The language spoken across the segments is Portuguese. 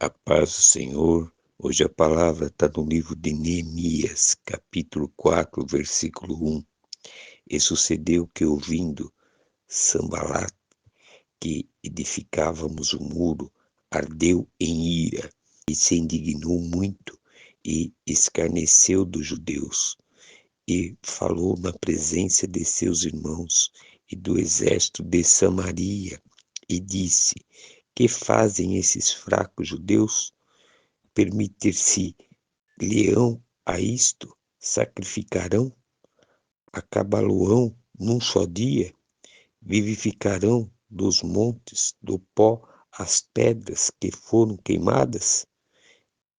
A paz do Senhor. Hoje a palavra está no livro de Neemias, capítulo 4, versículo 1. E sucedeu que, ouvindo Sanbalat, que edificávamos o muro, ardeu em ira e se indignou muito e escarneceu dos judeus. E falou na presença de seus irmãos e do exército de Samaria e disse: Que fazem esses fracos judeus? Permitir-se-lhão a isto? Sacrificarão? Acabá-lo-ão num só dia? Vivificarão dos montes do pó as pedras que foram queimadas?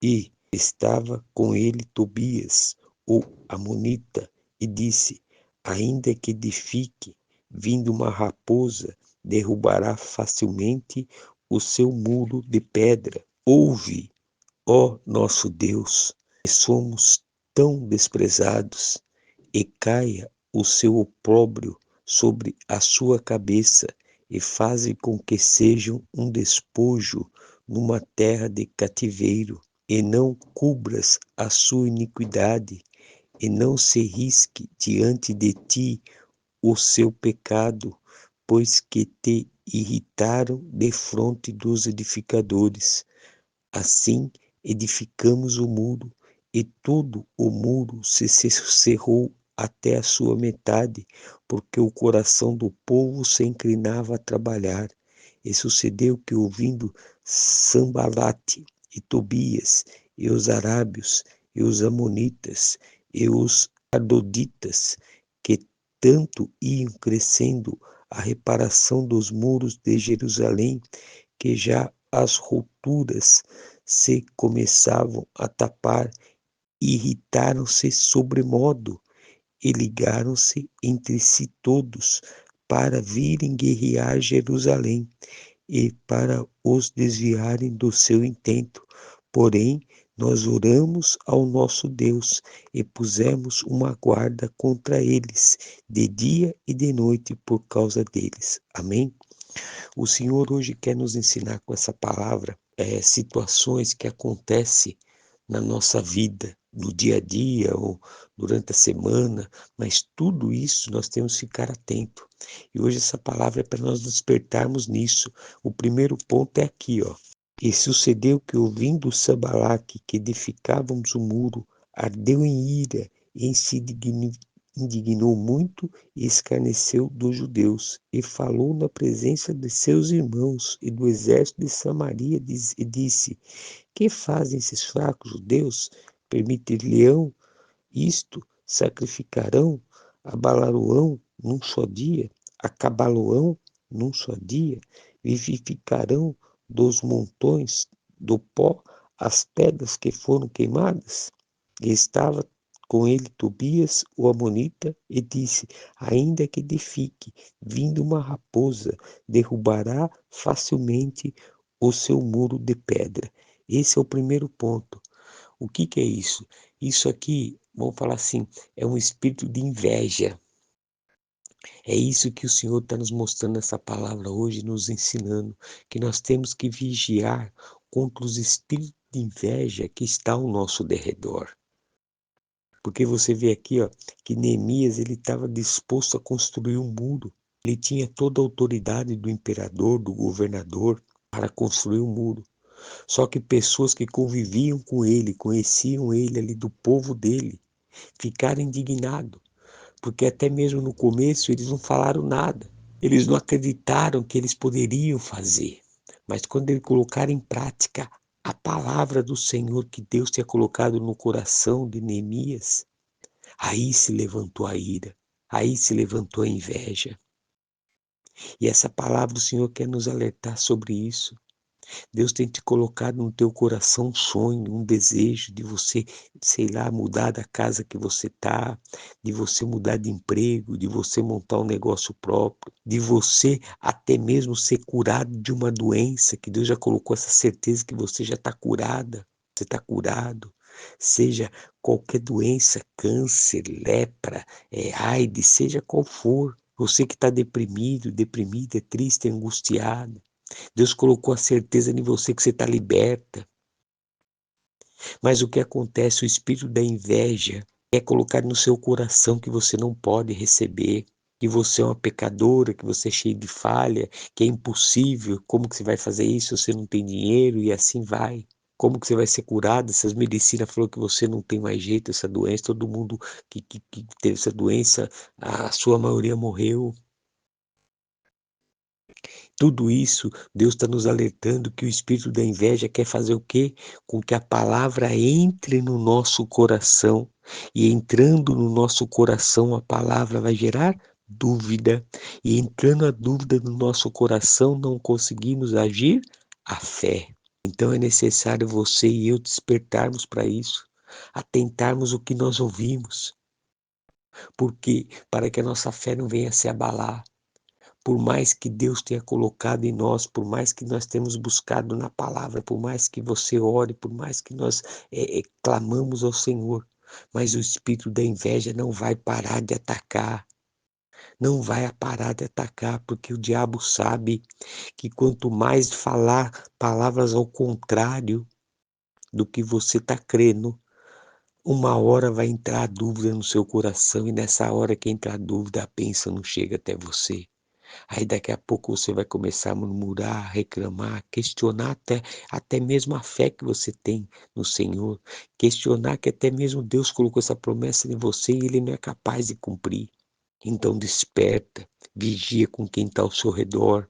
E estava com ele Tobias, o amonita, e disse: Ainda que edifique, vindo uma raposa, derrubará facilmente o seu muro de pedra. Ouve, ó nosso Deus, que somos tão desprezados, e caia o seu opróbrio sobre a sua cabeça, e faze com que sejam um despojo numa terra de cativeiro, e não cubras a sua iniquidade, e não se risque diante de ti o seu pecado, pois que te irritaram defronte dos edificadores. Assim edificamos o muro, e todo o muro se cerrou até a sua metade, porque o coração do povo se inclinava a trabalhar. E sucedeu que, ouvindo Sanbalate e Tobias, e os arábios, e os amonitas, e os adoditas, que tanto iam crescendo a reparação dos muros de Jerusalém, que já as rupturas se começavam a tapar, irritaram-se sobremodo e ligaram-se entre si todos para virem guerrear Jerusalém e para os desviarem do seu intento. Porém, nós oramos ao nosso Deus e pusemos uma guarda contra eles, de dia e de noite, por causa deles. Amém? O Senhor hoje quer nos ensinar com essa palavra situações que acontecem na nossa vida, no dia a dia ou durante a semana, mas tudo isso nós temos que ficar atento. E hoje essa palavra é para nós despertarmos nisso. O primeiro ponto é aqui, ó. E sucedeu que, ouvindo Sanbalaque, que edificávamos o muro, ardeu em ira e se indignou muito e escarneceu dos judeus, e falou na presença de seus irmãos e do exército de Samaria, e disse: Que fazem esses fracos judeus? Permitir-lhe-ão isto? Sacrificarão? Abalar-o-ão num só dia? Acabá-lo-ão num só dia? Vivificarão dos montões do pó as pedras que foram queimadas? E estava com ele Tobias, o amonita, e disse: Ainda que edifique, vindo uma raposa, derrubará facilmente o seu muro de pedra. Esse é o primeiro ponto. O que é isso? Isso aqui, vamos falar assim, é um espírito de inveja. É isso que o Senhor está nos mostrando nessa palavra hoje, nos ensinando, que nós temos que vigiar contra os espíritos de inveja que estão ao nosso derredor. Porque você vê aqui, ó, que Neemias ele estava disposto a construir um muro. Ele tinha toda a autoridade do imperador, do governador, para construir um muro. Só que pessoas que conviviam com ele, conheciam ele ali do povo dele, ficaram indignados. Porque até mesmo no começo eles não falaram nada. Eles não acreditaram que eles poderiam fazer. Mas quando eles colocaram em prática a palavra do Senhor que Deus tinha colocado no coração de Neemias, aí se levantou a ira, aí se levantou a inveja. E essa palavra do Senhor quer nos alertar sobre isso. Deus tem te colocado no teu coração um sonho, um desejo de você, sei lá, mudar da casa que você está, de você mudar de emprego, de você montar um negócio próprio, de você até mesmo ser curado de uma doença, que Deus já colocou essa certeza que você já está curada, você está curado. Seja qualquer doença, câncer, lepra, AIDS, seja qual for. Você que está deprimido, deprimida, triste, angustiado. Deus colocou a certeza em você que você está liberta. Mas o que acontece, o espírito da inveja é colocar no seu coração que você não pode receber, que você é uma pecadora, que você é cheio de falha, que é impossível, como que você vai fazer isso se você não tem dinheiro, e assim vai. Como que você vai ser curado? Essas medicinas falou que você não tem mais jeito, essa doença, todo mundo que teve essa doença, a sua maioria morreu. Tudo isso, Deus está nos alertando que o espírito da inveja quer fazer o quê? Com que a palavra entre no nosso coração. E entrando no nosso coração, a palavra vai gerar dúvida. E entrando a dúvida no nosso coração, não conseguimos agir a fé. Então é necessário você e eu despertarmos para isso, atentarmos o que nós ouvimos. Por quê? Para que a nossa fé não venha se abalar. Por mais que Deus tenha colocado em nós, por mais que nós temos buscado na palavra, por mais que você ore, por mais que nós clamamos ao Senhor, mas o espírito da inveja não vai parar de atacar, não vai parar de atacar, porque o diabo sabe que quanto mais falar palavras ao contrário do que você está crendo, uma hora vai entrar a dúvida no seu coração, e nessa hora que entrar a dúvida, a bênção não chega até você. Aí daqui a pouco você vai começar a murmurar, reclamar, questionar até mesmo a fé que você tem no Senhor, questionar que até mesmo Deus colocou essa promessa em você e Ele não é capaz de cumprir. Então desperta, vigia com quem está ao seu redor,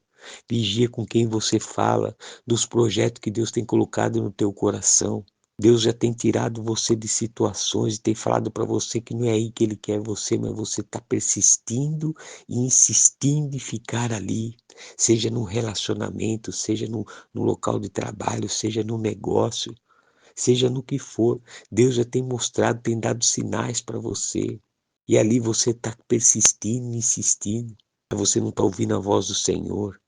vigia com quem você fala, dos projetos que Deus tem colocado no teu coração. Deus já tem tirado você de situações e tem falado para você que não é aí que Ele quer você, mas você está persistindo e insistindo em ficar ali, seja num relacionamento, seja no local de trabalho, seja no negócio, seja no que for. Deus já tem mostrado, tem dado sinais para você. E ali você está persistindo, insistindo, você não está ouvindo a voz do Senhor.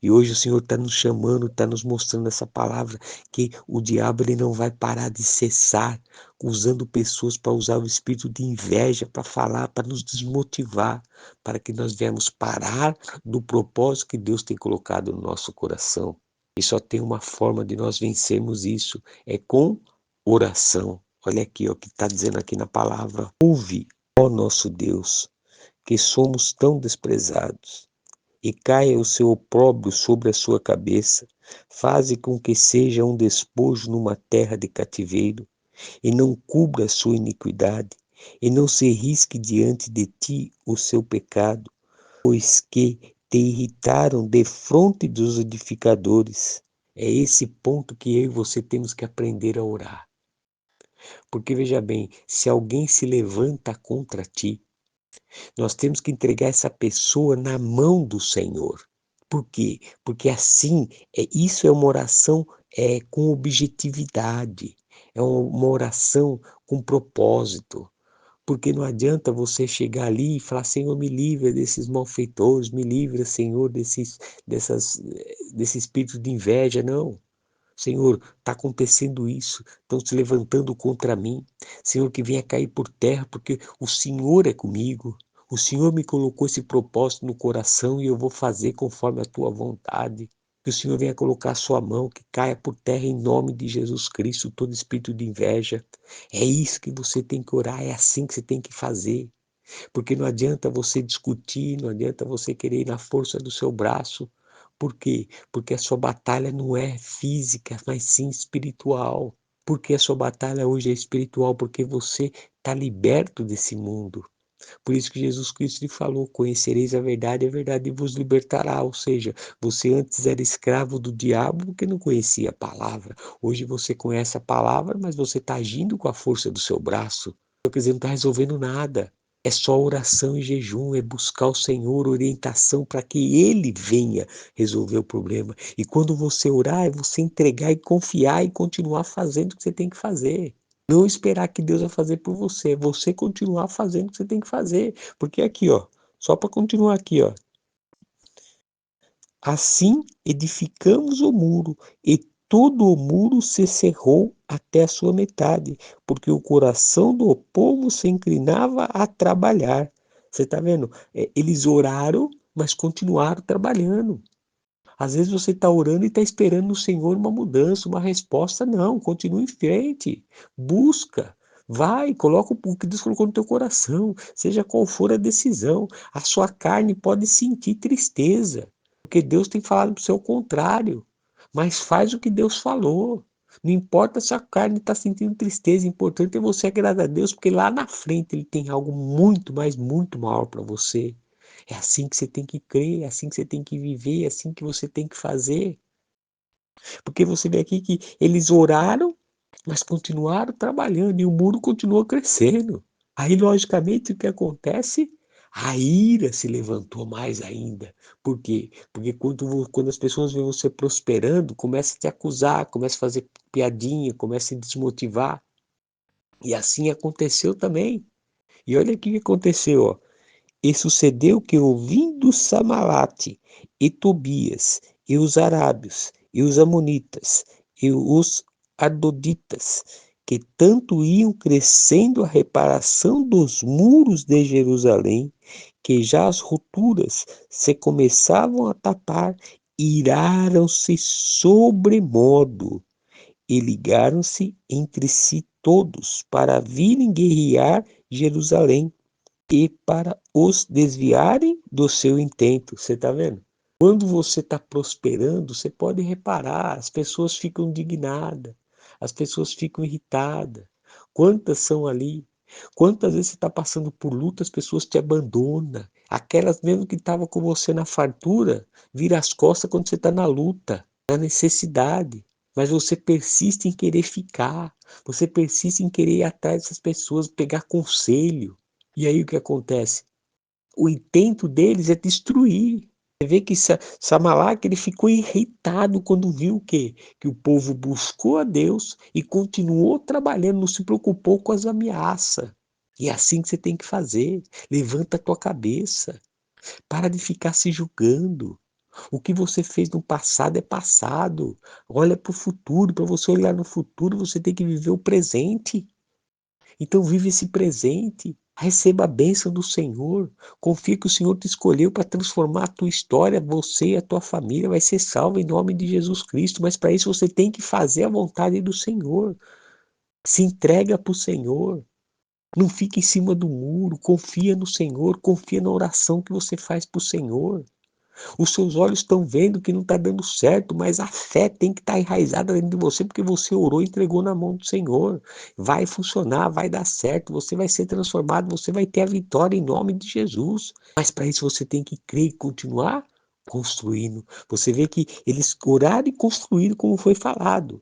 E hoje o Senhor está nos chamando, está nos mostrando essa palavra, que o diabo ele não vai parar de cessar, usando pessoas para usar o espírito de inveja, para falar, para nos desmotivar, para que nós venhamos parar do propósito que Deus tem colocado no nosso coração. E só tem uma forma de nós vencermos isso, é com oração. Olha aqui ó, o que está dizendo aqui na palavra. Ouve, ó nosso Deus, que somos tão desprezados, e caia o seu opróbrio sobre a sua cabeça, faze com que seja um despojo numa terra de cativeiro, e não cubra a sua iniquidade, e não se risque diante de ti o seu pecado, pois que te irritaram defronte dos edificadores. É esse ponto que eu e você temos que aprender a orar. Porque veja bem, se alguém se levanta contra ti, nós temos que entregar essa pessoa na mão do Senhor. Por quê? Porque assim, isso é uma oração com objetividade, é uma oração com propósito. Porque não adianta você chegar ali e falar, Senhor, me livra desses malfeitores, me livra, Senhor, desse espírito de inveja. Não. Senhor, está acontecendo isso, estão se levantando contra mim. Senhor, que venha cair por terra, porque o Senhor é comigo. O Senhor me colocou esse propósito no coração e eu vou fazer conforme a tua vontade. Que o Senhor venha colocar a sua mão, que caia por terra em nome de Jesus Cristo, todo espírito de inveja. É isso que você tem que orar, é assim que você tem que fazer. Porque não adianta você discutir, não adianta você querer ir na força do seu braço. Por quê? Porque a sua batalha não é física, mas sim espiritual. Porque a sua batalha hoje é espiritual, porque você está liberto desse mundo. Por isso que Jesus Cristo lhe falou, conhecereis a verdade vos libertará. Ou seja, você antes era escravo do diabo porque não conhecia a palavra. Hoje você conhece a palavra, mas você está agindo com a força do seu braço. Quer dizer, não está resolvendo nada. É só oração e jejum, é buscar o Senhor, orientação para que Ele venha resolver o problema. E quando você orar, é você entregar e confiar e continuar fazendo o que você tem que fazer. Não esperar que Deus vai fazer por você, é você continuar fazendo o que você tem que fazer. Porque aqui, ó, só para continuar aqui, ó. Assim edificamos o muro, e todo o muro se cerrou até a sua metade, porque o coração do povo se inclinava a trabalhar. Você está vendo? Eles oraram, mas continuaram trabalhando. Às vezes você está orando e está esperando no Senhor uma mudança, uma resposta. Não, continue em frente. Busca. Vai, coloca o que Deus colocou no teu coração. Seja qual for a decisão. A sua carne pode sentir tristeza. Porque Deus tem falado para o seu contrário. Mas faz o que Deus falou. Não importa se a carne está sentindo tristeza. O importante é você agradar a Deus. Porque lá na frente Ele tem algo muito, mas muito maior para você. É assim que você tem que crer, é assim que você tem que viver, é assim que você tem que fazer. Porque você vê aqui que eles oraram, mas continuaram trabalhando e o muro continuou crescendo. Aí, logicamente, o que acontece? A ira se levantou mais ainda. Por quê? Porque quando as pessoas veem você prosperando, começa a te acusar, começa a fazer piadinha, começa a desmotivar. E assim aconteceu também. E olha o que aconteceu, ó. E sucedeu que, ouvindo Samalate, e Tobias, e os arábios, e os amonitas, e os adoditas, que tanto iam crescendo a reparação dos muros de Jerusalém, que já as rupturas se começavam a tapar, iraram-se sobremodo, e ligaram-se entre si todos para virem guerrear Jerusalém e para os desviarem do seu intento. Você está vendo? Quando você está prosperando, você pode reparar, as pessoas ficam indignadas, as pessoas ficam irritadas. Quantas são ali? Quantas vezes você está passando por luta, as pessoas te abandonam. Aquelas mesmo que estavam com você na fartura, vira as costas quando você está na luta, na necessidade. Mas você persiste em querer ficar, você persiste em querer ir atrás dessas pessoas, pegar conselho. E aí o que acontece? O intento deles é destruir. Você vê que Samalak ele ficou irritado quando viu o quê? Que o povo buscou a Deus e continuou trabalhando, não se preocupou com as ameaças. E é assim que você tem que fazer. Levanta a tua cabeça. Para de ficar se julgando. O que você fez no passado é passado. Olha para o futuro. Para você olhar no futuro, você tem que viver o presente. Então vive esse presente, receba a bênção do Senhor, confia que o Senhor te escolheu para transformar a tua história, você e a tua família vai ser salva em nome de Jesus Cristo, mas para isso você tem que fazer a vontade do Senhor, se entrega para o Senhor, não fica em cima do muro, confia no Senhor, confia na oração que você faz para o Senhor. Os seus olhos estão vendo que não está dando certo, mas a fé tem que estar enraizada dentro de você, porque você orou e entregou na mão do Senhor. Vai funcionar, vai dar certo, você vai ser transformado, você vai ter a vitória em nome de Jesus. Mas para isso você tem que crer e continuar construindo. Você vê que eles oraram e construíram como foi falado.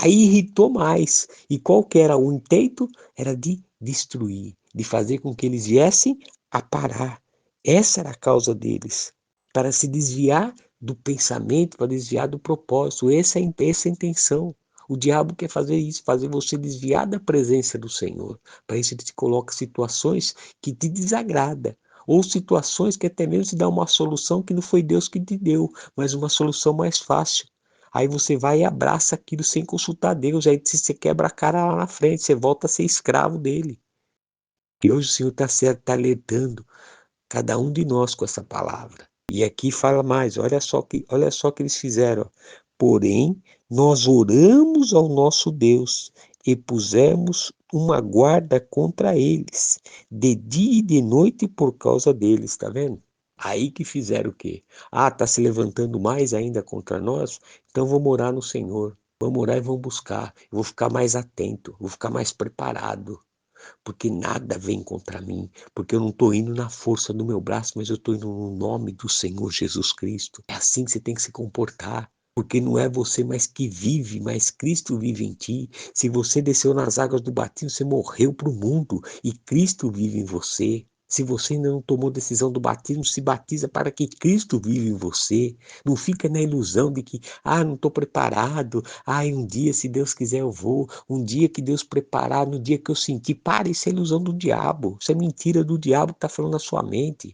Aí irritou mais. E qual que era o intento? Era de destruir, de fazer com que eles viessem a parar. Essa era a causa deles para se desviar do pensamento, para desviar do propósito. Essa é a intenção. O diabo quer fazer isso, fazer você desviar da presença do Senhor. Para isso ele te coloca situações que te desagrada, ou situações que até mesmo te dá uma solução que não foi Deus que te deu, mas uma solução mais fácil. Aí você vai e abraça aquilo sem consultar Deus, aí você quebra a cara lá na frente, você volta a ser escravo dele. E hoje o Senhor está alertando cada um de nós com essa palavra. E aqui fala mais, olha só que eles fizeram. Porém, nós oramos ao nosso Deus e pusemos uma guarda contra eles, de dia e de noite por causa deles, tá vendo? Aí que fizeram o quê? Ah, tá se levantando mais ainda contra nós? Então vamos orar no Senhor. Vamos orar e vamos buscar. Eu vou ficar mais atento, vou ficar mais preparado porque nada vem contra mim, porque eu não estou indo na força do meu braço, mas eu estou indo no nome do Senhor Jesus Cristo. É assim que você tem que se comportar. Porque não é você mais que vive, mas Cristo vive em ti. Se você desceu nas águas do batismo, você morreu para o mundo e Cristo vive em você. Se você ainda não tomou decisão do batismo, se batiza para que Cristo vive em você. Não fica na ilusão de que, não estou preparado, um dia, se Deus quiser, eu vou. Um dia que Deus preparar, no dia que eu sentir. Para, isso é ilusão do diabo. Isso é mentira do diabo que está falando na sua mente.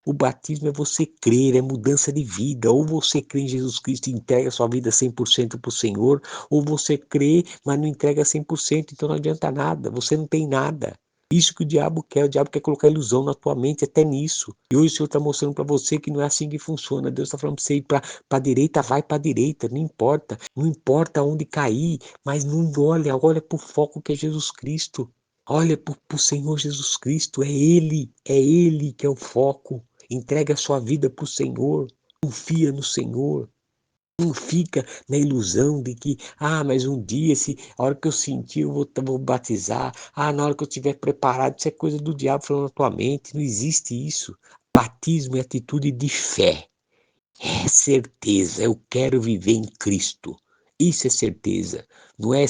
O batismo é você crer, é mudança de vida. Ou você crê em Jesus Cristo e entrega a sua vida 100% para o Senhor, ou você crê, mas não entrega 100%, então não adianta nada, você não tem nada. Isso que o diabo quer colocar ilusão na tua mente até nisso. E hoje o Senhor está mostrando para você que não é assim que funciona. Deus está falando para você ir para a direita, vai para a direita, não importa onde cair, mas não olha para o foco que é Jesus Cristo. Olha para o Senhor Jesus Cristo, é Ele que é o foco. Entrega a sua vida para o Senhor, confia no Senhor. Não fica na ilusão de que, mas um dia, a hora que eu sentir, eu vou batizar. Na hora que eu estiver preparado, isso é coisa do diabo falando na tua mente. Não existe isso. Batismo é atitude de fé. É certeza, eu quero viver em Cristo. Isso é certeza. Não é,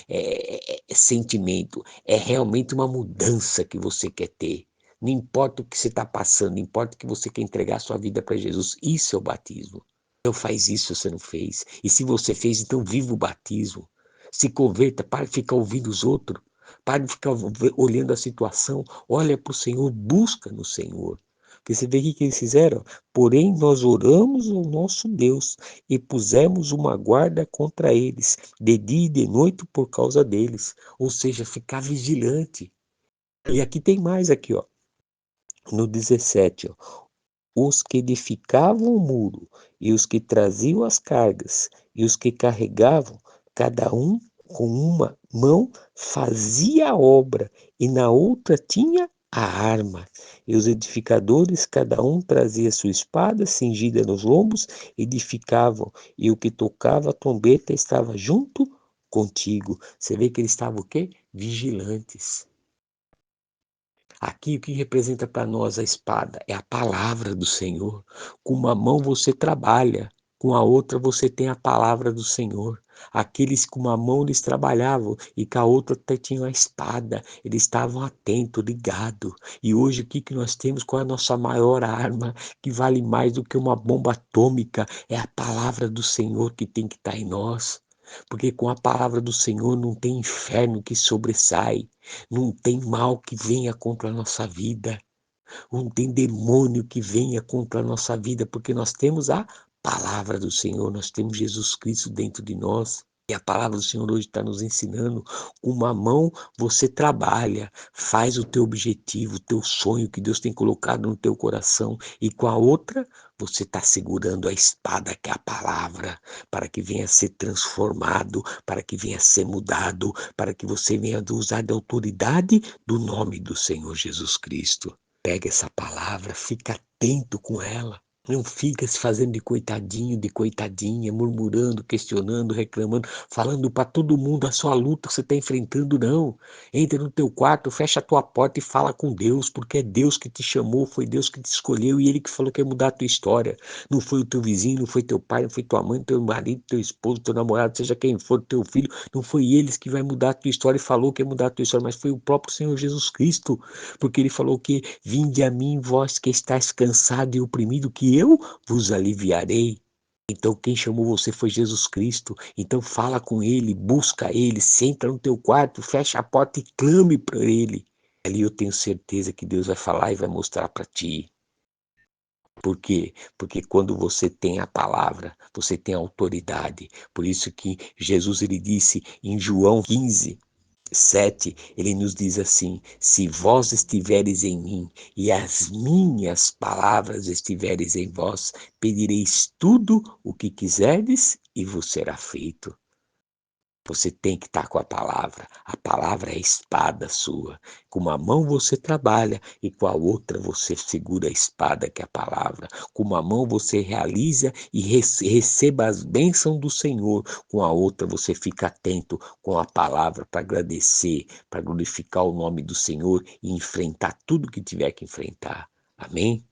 é sentimento. É realmente uma mudança que você quer ter. Não importa o que você está passando, importa que você quer entregar a sua vida para Jesus. Isso é o batismo. Então faz isso se você não fez. E se você fez, então viva o batismo. Se converta, para de ficar ouvindo os outros. Para de ficar olhando a situação. Olha para o Senhor, busca no Senhor. Porque você vê o que eles fizeram? Porém, nós oramos ao nosso Deus e pusemos uma guarda contra eles, de dia e de noite por causa deles. Ou seja, ficar vigilante. E aqui tem mais aqui, ó. No 17, ó. Os que edificavam o muro, e os que traziam as cargas, e os que carregavam, cada um com uma mão fazia a obra, e na outra tinha a arma. E os edificadores, cada um trazia sua espada cingida nos lombos, edificavam, e o que tocava a trombeta estava junto contigo. Você vê que eles estavam o quê? Vigilantes. Aqui o que representa para nós a espada é a palavra do Senhor. Com uma mão você trabalha, com a outra você tem a palavra do Senhor. Aqueles com uma mão eles trabalhavam e com a outra até tinham a espada. Eles estavam atentos, ligados. E hoje o que nós temos? Qual é a nossa maior arma que vale mais do que uma bomba atômica? É a palavra do Senhor que tem que estar em nós. Porque com a palavra do Senhor não tem inferno que sobressai. Não tem mal que venha contra a nossa vida. Não tem demônio que venha contra a nossa vida, porque nós temos a palavra do Senhor, nós temos Jesus Cristo dentro de nós. E a palavra do Senhor hoje está nos ensinando. Com uma mão você trabalha, faz o teu objetivo, o teu sonho que Deus tem colocado no teu coração. E com a outra você está segurando a espada que é a palavra, para que venha a ser transformado, para que venha a ser mudado, para que você venha a usar da autoridade do nome do Senhor Jesus Cristo. Pega essa palavra, fica atento com ela. Não fica se fazendo de coitadinho, de coitadinha, murmurando, questionando, reclamando, falando para todo mundo a sua luta que você está enfrentando, não. Entra no teu quarto, fecha a tua porta e fala com Deus, porque é Deus que te chamou, foi Deus que te escolheu e Ele que falou que ia mudar a tua história. Não foi o teu vizinho, não foi teu pai, não foi tua mãe, teu marido, teu esposo, teu namorado, seja quem for, teu filho, não foi eles que vai mudar a tua história e falou que ia mudar a tua história, mas foi o próprio Senhor Jesus Cristo, porque Ele falou que vinde a mim, vós que estáis cansado e oprimido, que eu vos aliviarei. Então quem chamou você foi Jesus Cristo. Então fala com Ele, busca Ele, senta no teu quarto, fecha a porta e clame para Ele. Ali eu tenho certeza que Deus vai falar e vai mostrar para ti. Por quê? Porque quando você tem a palavra, você tem a autoridade. Por isso que Jesus ele disse em João 15:7, ele nos diz assim: se vós estiveres em mim e as minhas palavras estiveres em vós, pedireis tudo o que quiserdes e vos será feito. Você tem que estar com a palavra é a espada sua. Com uma mão você trabalha e com a outra você segura a espada que é a palavra. Com uma mão você realiza e receba as bênçãos do Senhor, com a outra você fica atento com a palavra para agradecer, para glorificar o nome do Senhor e enfrentar tudo que tiver que enfrentar. Amém?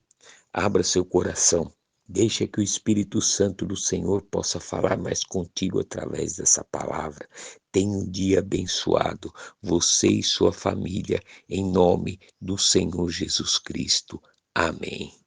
Abra seu coração. Deixa que o Espírito Santo do Senhor possa falar mais contigo através dessa palavra. Tenha um dia abençoado, você e sua família, em nome do Senhor Jesus Cristo. Amém.